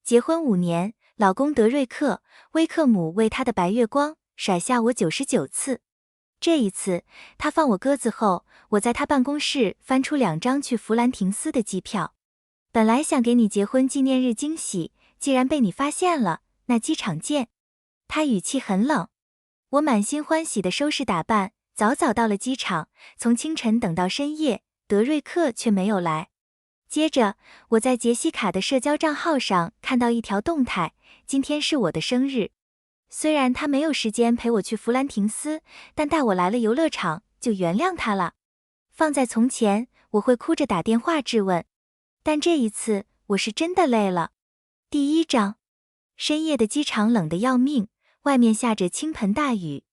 结婚5年，老公德瑞克·威克姆为他的白月光甩下我99次。这一次，他放我鸽子后，我在他办公室翻出2张去弗兰廷斯的机票。本来想给你结婚纪念日惊喜，既然被你发现了，那机场见。他语气很冷。我满心欢喜地收拾打扮，早早到了机场，从清晨等到深夜，德瑞克却没有来。接着，我在杰西卡的社交账号上看到一条动态，今天是我的生日。虽然他没有时间陪我去弗兰廷斯，但带我来了游乐场，就原谅他了。放在从前，我会哭着打电话质问，但这一次，我是真的累了。第1章，深夜的机场冷得要命，外面下着倾盆大雨。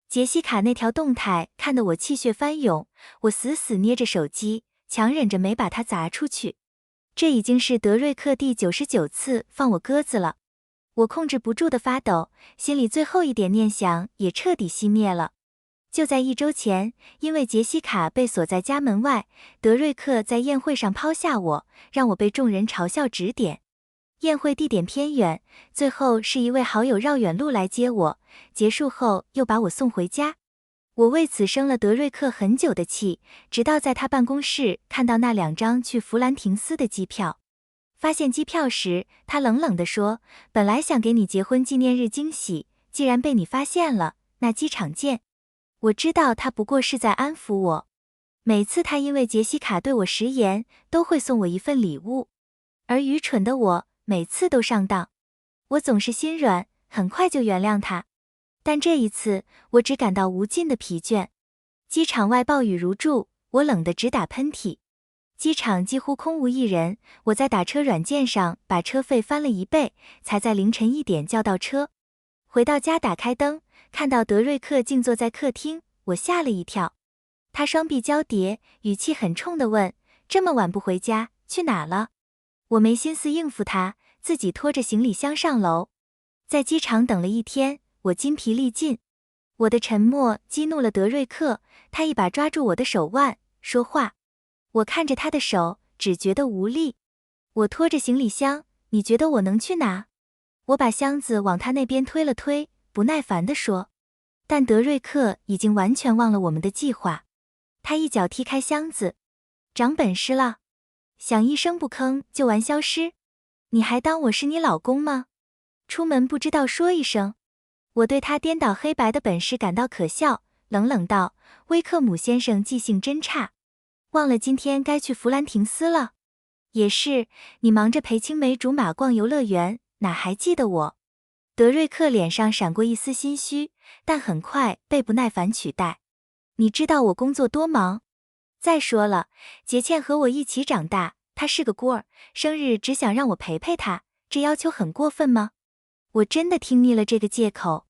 杰西卡那条动态看得我气血翻涌，我死死捏着手机，强忍着没把它砸出去。这已经是德瑞克第99次放我鸽子了。我控制不住的发抖，心里最后一点念想也彻底熄灭了。就在1周前，因为杰西卡被锁在家门外，德瑞克在宴会上抛下我，让我被众人嘲笑指点。宴会地点偏远，最后是一位好友绕远路来接我，结束后又把我送回家。我为此生了德瑞克很久的气，直到在他办公室看到那2张去弗兰廷斯的机票。发现机票时，他冷冷地说，本来想给你结婚纪念日惊喜，既然被你发现了，那机场见。我知道他不过是在安抚我。每次他因为杰西卡对我食言，都会送我一份礼物，而愚蠢的我每次都上当。我总是心软，很快就原谅他。但这一次，我只感到无尽的疲倦。机场外暴雨如注，我冷得直打喷嚏。机场几乎空无一人，我在打车软件上把车费翻了1倍，才在凌晨1点叫到车。回到家打开灯，看到德瑞克静坐在客厅，我吓了一跳。他双臂交叠，语气很冲地问，这么晚不回家，去哪了？我没心思应付他，自己拖着行李箱上楼。在机场等了1天，我筋疲力尽。我的沉默激怒了德瑞克，他一把抓住我的手腕，说话。我看着他的手，只觉得无力。我拖着行李箱，你觉得我能去哪？我把箱子往他那边推了推，不耐烦地说。但德瑞克已经完全忘了我们的计划。他一脚踢开箱子，长本事了，想一声不吭就玩消失？你还当我是你老公吗？出门不知道说一声。我对他颠倒黑白的本事感到可笑，冷冷道，威克姆先生记性真差。忘了今天该去弗兰廷斯了。也是，你忙着陪青梅竹马逛游乐园，哪还记得我？德瑞克脸上闪过一丝心虚，但很快被不耐烦取代。你知道我工作多忙？再说了，杰茜和我一起长大，她是个孤儿，生日只想让我陪陪她，这要求很过分吗？我真的听腻了这个借口。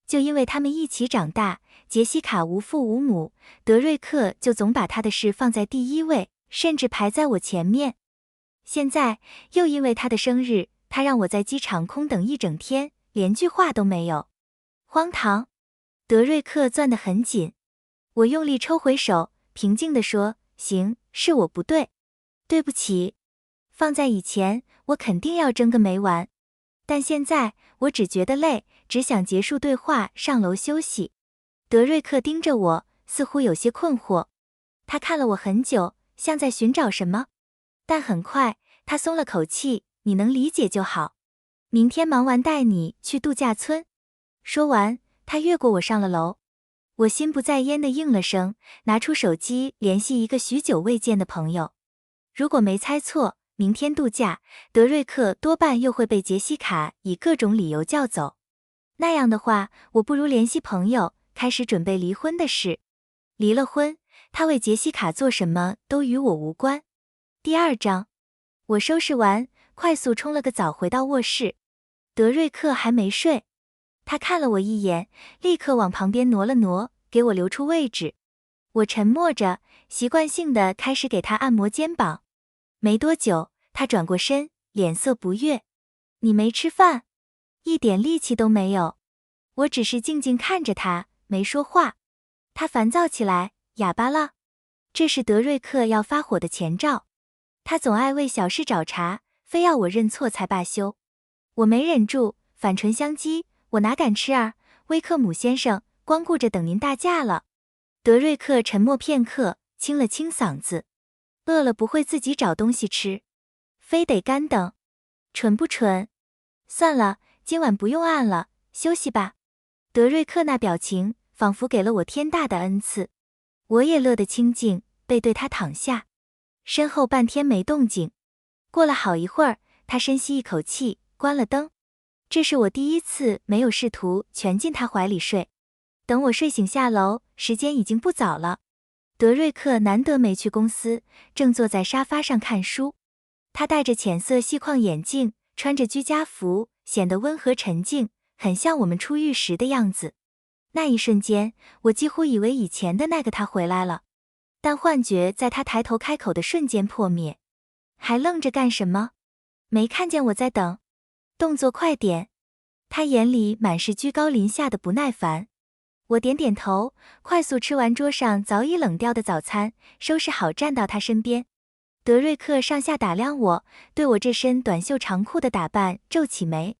就因为他们一起长大，杰西卡无父无母，德瑞克就总把他的事放在第1位，甚至排在我前面。现在又因为他的生日，他让我在机场空等1整天，连句话都没有。荒唐！德瑞克攥得很紧。我用力抽回手，平静地说，行，是我不对。对不起。放在以前，我肯定要争个没完。但现在，我只觉得累，只想结束对话，上楼休息。德瑞克盯着我，似乎有些困惑。他看了我很久，像在寻找什么。但很快，他松了口气，你能理解就好。明天忙完带你去度假村。说完，他越过我上了楼。我心不在焉地应了声，拿出手机联系一个许久未见的朋友。如果没猜错，明天度假，德瑞克多半又会被杰西卡以各种理由叫走。那样的话，我不如联系朋友，开始准备离婚的事。离了婚，他为杰西卡做什么都与我无关。第2章，我收拾完，快速冲了个澡回到卧室。德瑞克还没睡，他看了我一眼，立刻往旁边挪了挪，给我留出位置。我沉默着，习惯性地开始给他按摩肩膀。没多久，他转过身，脸色不悦。你没吃饭？一点力气都没有。我只是静静看着他，没说话。他烦躁起来，哑巴了。这是德瑞克要发火的前兆。他总爱为小事找茬，非要我认错才罢休。我没忍住，反唇相讥，我哪敢吃啊，威克姆先生，光顾着等您大驾了。德瑞克沉默片刻，清了清嗓子，饿了不会自己找东西吃，非得干等，蠢不蠢？算了，今晚不用按了，休息吧。德瑞克那表情，仿佛给了我天大的恩赐。我也乐得清静，背对他躺下，身后半天没动静。过了好一会儿，他深吸一口气，关了灯。这是我第一次没有试图全进他怀里睡。等我睡醒下楼，时间已经不早了。德瑞克难得没去公司，正坐在沙发上看书。他戴着浅色细框眼镜，穿着居家服，显得温和沉静，很像我们出狱时的样子。那一瞬间，我几乎以为以前的那个他回来了，但幻觉在他抬头开口的瞬间破灭。还愣着干什么？没看见我在等？动作快点！他眼里满是居高临下的不耐烦。我点点头，快速吃完桌上早已冷掉的早餐，收拾好站到他身边。德瑞克上下打量我，对我这身短袖长裤的打扮皱起眉，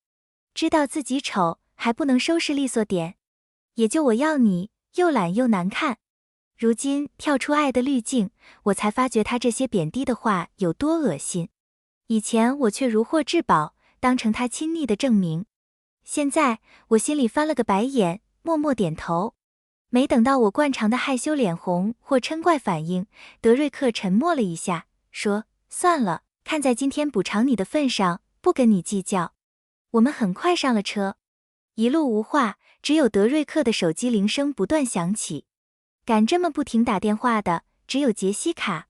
知道自己丑，还不能收拾利索点。也就我要你，又懒又难看。如今跳出爱的滤镜，我才发觉他这些贬低的话有多恶心。以前我却如获至宝，当成他亲昵的证明。现在我心里翻了个白眼，默默点头。没等到我惯常的害羞脸红或嗔怪反应，德瑞克沉默了一下，说：算了，看在今天补偿你的份上，不跟你计较。我们很快上了车，一路无话，只有德瑞克的手机铃声不断响起。敢这么不停打电话的，只有杰西卡。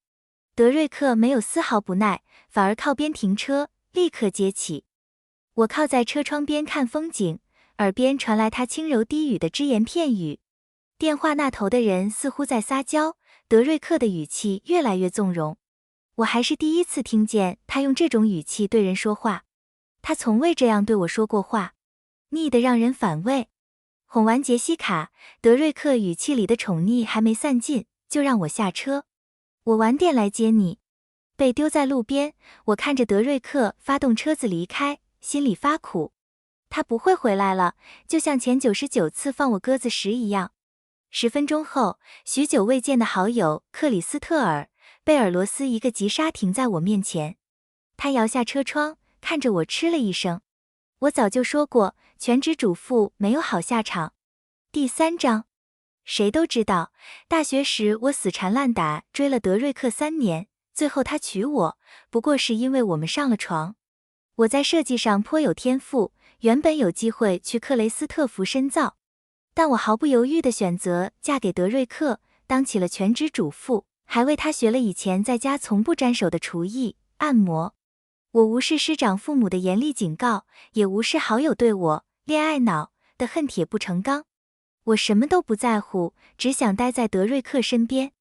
德瑞克没有丝毫不耐，反而靠边停车，立刻接起。我靠在车窗边看风景，耳边传来他轻柔低语的只言片语。电话那头的人似乎在撒娇，德瑞克的语气越来越纵容。我还是第一次听见他用这种语气对人说话，他从未这样对我说过话，腻得让人反胃。哄完杰西卡，德瑞克语气里的宠溺还没散尽，就让我下车。我晚点来接你。被丢在路边，我看着德瑞克发动车子离开，心里发苦。他不会回来了，就像前99次放我鸽子时一样。10分钟后，许久未见的好友克里斯特尔贝尔罗斯一个急刹停在我面前。他摇下车窗，看着我嗤了一声。我早就说过，全职主妇没有好下场。第3章，谁都知道，大学时我死缠烂打追了德瑞克3年，最后他娶我，不过是因为我们上了床。我在设计上颇有天赋，原本有机会去克雷斯特福深造，但我毫不犹豫地选择嫁给德瑞克，当起了全职主妇，还为他学了以前在家从不沾手的厨艺、按摩。我无视师长父母的严厉警告，也无视好友对我恋爱脑的恨铁不成钢。我什么都不在乎，只想待在德瑞克身边。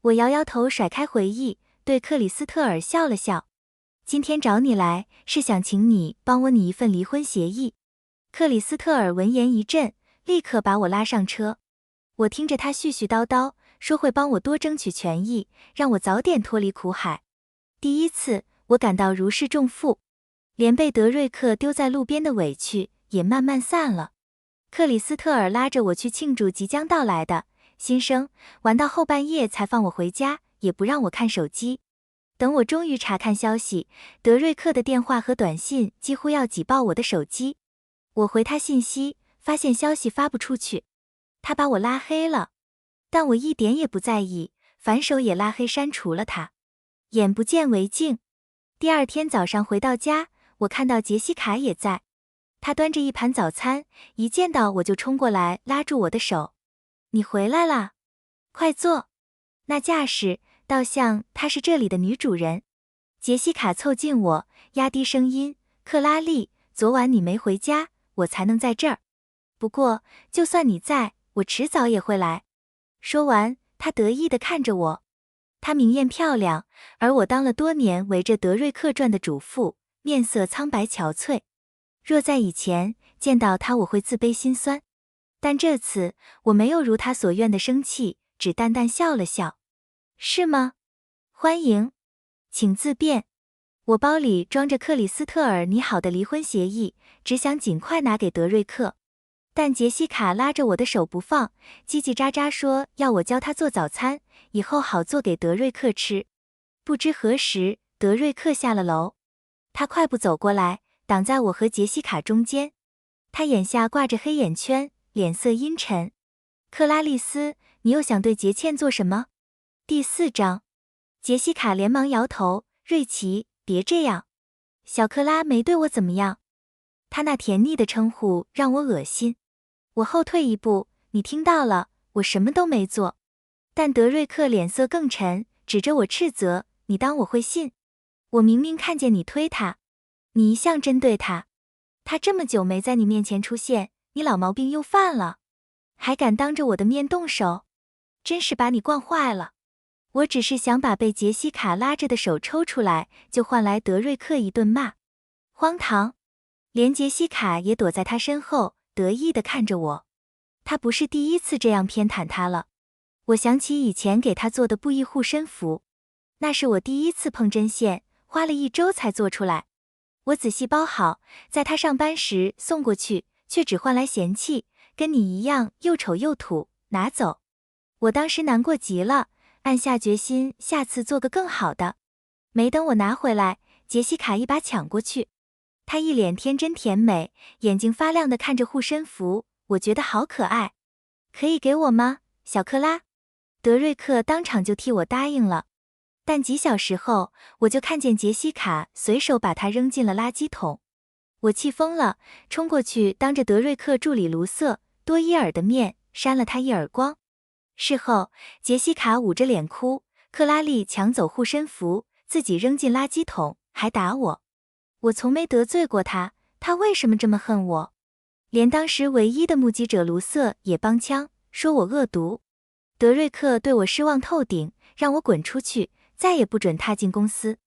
我摇摇头，甩开回忆，对克里斯特尔笑了笑。今天找你来，是想请你帮我拟一份离婚协议。克里斯特尔闻言一震，立刻把我拉上车。我听着他絮絮叨叨，说会帮我多争取权益，让我早点脱离苦海。第一次，我感到如释重负，连被德瑞克丢在路边的委屈也慢慢散了。克里斯特尔拉着我去庆祝即将到来的新生，玩到后半夜才放我回家，也不让我看手机。等我终于查看消息，德瑞克的电话和短信几乎要挤爆我的手机。我回他信息，发现消息发不出去，他把我拉黑了。但我一点也不在意，反手也拉黑删除了他。眼不见为净。第二天早上回到家，我看到杰西卡也在，她端着一盘早餐，一见到我就冲过来拉住我的手。你回来啦，快坐。那架势倒像她是这里的女主人。杰西卡凑近我，压低声音，克拉丽，昨晚你没回家，我才能在这儿。不过就算你在，我迟早也会来。说完，她得意地看着我。她明艳漂亮，而我当了多年围着德瑞克转的主妇，面色苍白憔悴。若在以前见到她，我会自卑心酸，但这次我没有如她所愿的生气，只淡淡笑了笑。是吗？欢迎，请自便。我包里装着克里斯特尔拟好的离婚协议，只想尽快拿给德瑞克。但杰西卡拉着我的手不放，叽叽喳喳说要我教她做早餐，以后好做给德瑞克吃。不知何时，德瑞克下了楼，他快步走过来，挡在我和杰西卡中间。他眼下挂着黑眼圈，脸色阴沉。克拉丽丝，你又想对杰茜做什么？第4章。杰西卡连忙摇头，瑞奇，别这样。小克拉没对我怎么样。他那甜腻的称呼让我恶心。我后退一步，你听到了，我什么都没做。但德瑞克脸色更沉，指着我斥责，你当我会信？我明明看见你推他，你一向针对他，他这么久没在你面前出现，你老毛病又犯了，还敢当着我的面动手，真是把你惯坏了。我只是想把被杰西卡拉着的手抽出来，就换来德瑞克一顿骂。荒唐！连杰西卡也躲在他身后，得意地看着我。他不是第一次这样偏袒他了。我想起以前给他做的布艺护身符，那是我第一次碰针线，花了1周才做出来。我仔细包好，在他上班时送过去，却只换来嫌弃，跟你一样又丑又土，拿走。我当时难过极了，暗下决心下次做个更好的。没等我拿回来，杰西卡一把抢过去。她一脸天真甜美，眼睛发亮地看着护身符，我觉得好可爱。可以给我吗，小克拉？德瑞克当场就替我答应了。但几小时后，我就看见杰西卡随手把它扔进了垃圾桶。我气疯了，冲过去当着德瑞克助理卢瑟多伊尔的面扇了他一耳光。事后，杰西卡捂着脸哭，克拉丽抢走护身符，自己扔进垃圾桶，还打我。我从没得罪过他，他为什么这么恨我？连当时唯一的目击者卢瑟也帮腔，说我恶毒。德瑞克对我失望透顶，让我滚出去，再也不准踏进公司。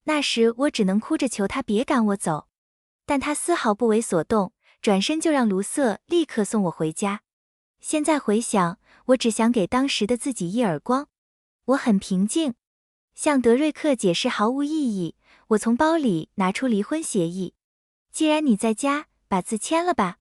那时我只能哭着求他别赶我走，但他丝毫不为所动，转身就让卢瑟立刻送我回家。现在回想，我只想给当时的自己一耳光。我很平静，向德瑞克解释毫无意义。我从包里拿出离婚协议，既然你在家，把字签了吧。